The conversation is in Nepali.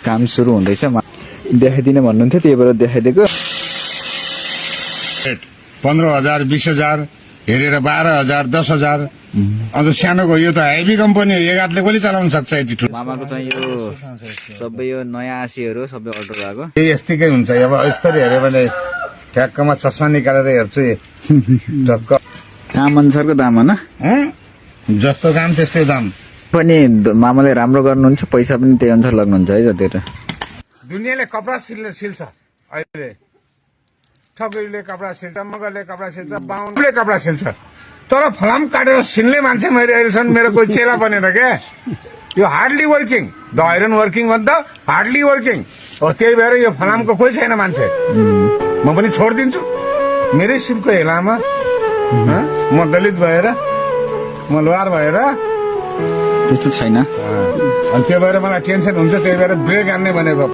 काम सुरु हुँदैछ देखाइदिने भन्नुहुन्थ्यो त्यही भएर देखाइदिएको 15,000 20,000 हेरेर 12,000 10,000 अझ सानोको यो त हेभी कम्पनी हो एक हातले कसले चलाउन सक्छ यति ठुलो मामाको चाहिँ यो सबै यो नयाँ आसीहरू सबै अर्डर भएको यस्तिकै हुन्छ अब यस्तरी हेऱ्यो भने ठ्याक्कमा चस्मा निकालेर हेर्छु टक्क काम अनुसारको दाम होइन जस्तो काम त्यस्तै दाम पनि मामाले राम्रो गर्नुहुन्छ पैसा पनि त्यही अनुसार लाग्नुहुन्छ है जति दुनियाँले कपडा सिल्छ अहिले ठगैले कपडा सिल्छ मगरले कपडा सिल्छ बाहुनले कपडा सिल्छ तर फलाम काटेर सिल्ने मान्छे मैले अहिलेसम्म मेरो कोही चेला बनेर क्या यो hardly working the iron working भन्दा हार्डली वर्किङ हो त्यही भएर यो फलामको कोही छैन मान्छे म पनि छोडिदिन्छु मेरै सिपको हेलामा म दलित भएर म लोहार भएर त्यस्तो छैन अनि त्यो भएर मलाई टेन्सन हुन्छ त्यही भएर ब्रेक हान्ने भनेको